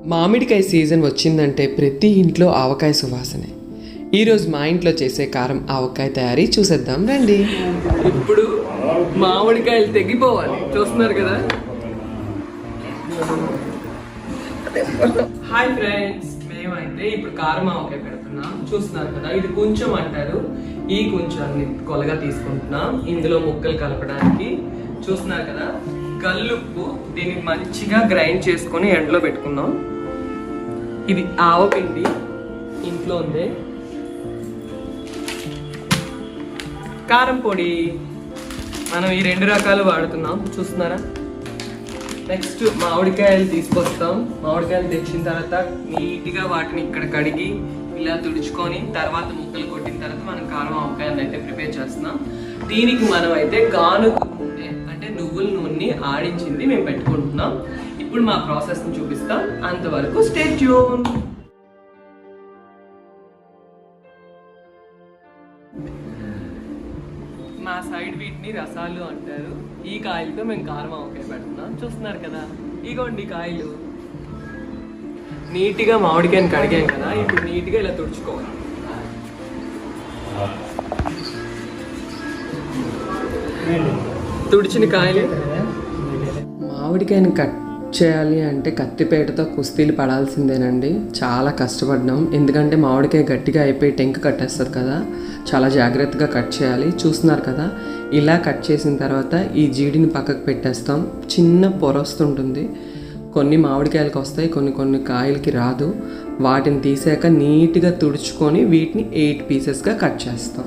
మామిడికాయ సీజన్ వచ్చిందంటే ప్రతి ఇంట్లో ఆవకాయ సువాసనే. ఈరోజు మా ఇంట్లో చేసే కారం ఆవకాయ తయారీ చూసేద్దాం రండి. ఇప్పుడు మామిడికాయలు తెగిపోవాలి, చూస్తున్నారు కదా. హాయ్ ఫ్రెండ్స్, మేమైతే ఇప్పుడు కారం ఆవకాయ పెడుతున్నాం, చూస్తున్నారు కదా. ఇది కొంచెం అంటారు, ఈ కొంచెం కొలగా తీసుకుంటున్నాం ఇందులో ముక్కలు కలపడానికి. చూస్తున్నారు కదా, కల్లుప్పు, దీన్ని మంచిగా గ్రైండ్ చేసుకొని ఎండలో పెట్టుకున్నాం. ఇది ఆవపిండి ఇంట్లో ఉంది. కారం పొడి మనం ఈ 2 రకాలు వాడుతున్నాం, చూస్తున్నారా. నెక్స్ట్ మామిడికాయలు తీసుకొస్తాం. మామిడికాయలు తెచ్చిన తర్వాత నీట్గా వాటిని ఇక్కడ కడిగి ఇలా తుడుచుకొని తర్వాత ముక్కలు కొట్టిన తర్వాత మనం కారం ఆవకాయలు అయితే ప్రిపేర్ చేస్తున్నాం. దీనికి మనం అయితే గానుగ నూనె అంటే నువ్వుల నూనెని ఆడించింది మేము పెట్టుకుంటున్నాం. ఇప్పుడు మా ప్రాసెస్ని చూపిస్తాం, అంతవరకు స్టే ట్యూన్. మా సైడ్ వీటిని రసాలు అంటారు. ఈ కాయలతో మేము కారం ఆవకాయ పెడుతున్నాం, చూస్తున్నారు కదా. ఇగోండి కాయలు. నీట్గా మామిడికాయని కడిగాం కదా, ఇప్పుడు నీట్గా ఇలా తుడుచుకోవాలి. తుడిచిన కాయలు. మామిడికాయని కట్ చేయాలి అంటే కత్తిపేటతో కుస్తీలు పడాల్సిందేనండి. చాలా కష్టపడ్డాం, ఎందుకంటే మామిడికాయ గట్టిగా అయిపోయి టెంక కట్టేస్తుంది కదా. చాలా జాగ్రత్తగా కట్ చేయాలి. చూస్తున్నారు కదా, ఇలా కట్ చేసిన తర్వాత ఈ జీడిని పక్కకు పెట్టేస్తాం. చిన్న పొర వస్తుంటుంది, కొన్ని మామిడికాయలకి వస్తాయి, కొన్ని కాయలకి రాదు. వాటిని తీసాక నీట్గా తుడుచుకొని వీటిని 8 పీసెస్గా కట్ చేస్తాం.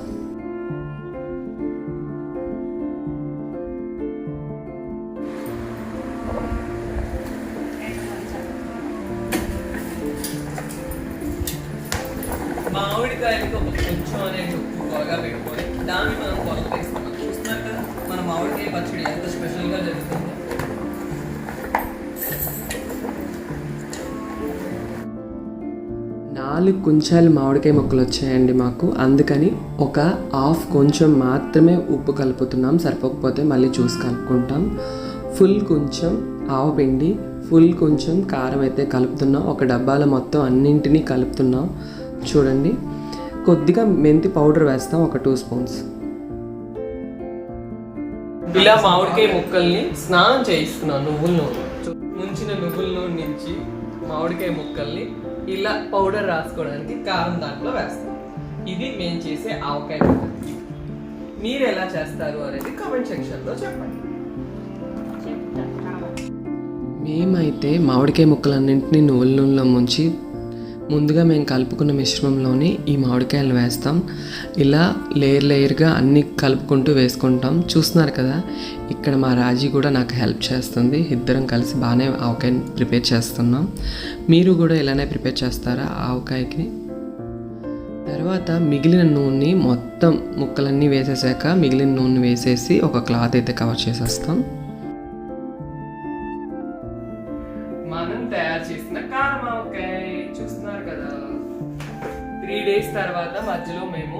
మామిడికాయలకి ఒక కొంచెం అనేది ఉప్పు కొలగా పెట్టుకొని దాన్ని మనం కొలత వేస్తున్నాం. చూస్తున్నారు కదా, మన మామిడికాయ పచ్చడి ఎంత స్పెషల్గా జరుగుతుంది. 4 కుంచాలు మామిడికాయ ముక్కలు వచ్చాయండి మాకు. అందుకని ఒక హాఫ్ కొంచెం మాత్రమే ఉప్పు కలుపుతున్నాం, సరిపోకపోతే మళ్ళీ చూసి కలుపుకుంటాం. ఫుల్ కొంచెం ఆవపిండి, ఫుల్ కొంచెం కారం అయితే కలుపుతున్నాం. ఒక డబ్బాలో మొత్తం అన్నింటినీ కలుపుతున్నాం. చూడండి, కొద్దిగా మెంతి పౌడర్ వేస్తాం, ఒక 2 స్పూన్స్. ఇలా మామిడికాయ ముక్కల్ని స్నానం చేయిస్తున్నాం నువ్వుల నూనె. ముంచిన నువ్వుల నూనె నుంచి మామిడికాయ ముక్కల్ని ఇలా పౌడర్ రాసుకోవడానికి కారం దాంట్లో వేస్తాం. ఇది మేము చేసే ఆవకాయ పద్ధతి. మీరు ఎలా చేస్తారు అనేది కామెంట్ సెక్షన్లో చెప్పండి. మేమైతే మామిడికాయ ముక్కలన్నింటినీ నువ్వుల నూనెలో ముంచి ముందుగా మేము కలుపుకున్న మిశ్రమంలోని ఈ మామిడికాయలు వేస్తాం. ఇలా లేయర్గా అన్నీ కలుపుకుంటూ వేసుకుంటాం. చూస్తున్నారు కదా, ఇక్కడ మా రాజీ కూడా నాకు హెల్ప్ చేస్తుంది. ఇద్దరం కలిసి బాగానే ఆవకాయని ప్రిపేర్ చేస్తున్నాం. మీరు కూడా ఇలానే ప్రిపేర్ చేస్తారా ఆవకాయకి? తర్వాత మిగిలిన నూనెని మొత్తం ముక్కలన్నీ వేసేసాక మిగిలిన నూనె వేసేసి ఒక క్లాత్ అయితే కవర్ చేసేస్తాం. మనం తయారు చేసిన కారం ఆవకాయ చూస్తున్నారు కదా. 3 days తర్వాత మధ్యలో మేము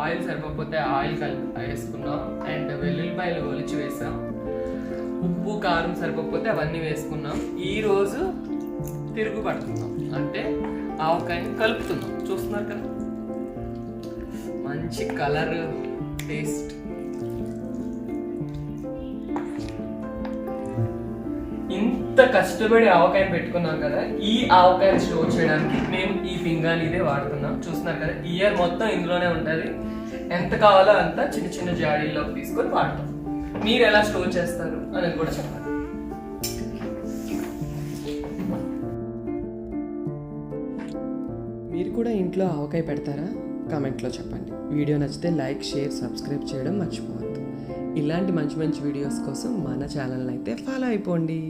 ఆయిల్ సరిపోతే ఆయిల్ వేసుకున్నాం అండ్ వెల్లుల్లిపాయలు ఒలిచి వేసాం. ఉప్పు కారం సరిపోతే అవన్నీ వేసుకున్నాం. ఈరోజు తిరుగు పడుతున్నాం, అంటే ఆవకాయని కలుపుతున్నాం. చూస్తున్నారు కదా, మంచి కలర్, టేస్ట్. ఇంత కష్టపడి ఆవకాయ పెట్టుకున్నాం కదా, ఈ ఆవకాయని స్టోర్ చేయడానికి మేము ఈ పింగాని ఇదే వాడుతున్నాం. చూస్తున్నారు కదా, ఇయర్ మొత్తం ఇందులోనే ఉంటుంది. ఎంత కావాలో అంత చిన్న చిన్న జాడీల్లోకి తీసుకొని వాడతాం. మీరు ఎలా స్టోర్ చేస్తారు అనేది కూడా చెప్పండి. మీరు కూడా ఇంట్లో ఆవకాయ పెడతారా? కామెంట్లో చెప్పండి. వీడియో నచ్చితే లైక్, షేర్, సబ్స్క్రైబ్ చేయడం మర్చిపోవద్దు. ఇలాంటి మంచి వీడియోస్ కోసం మన ఛానల్ని అయితే ఫాలో అయిపోండి.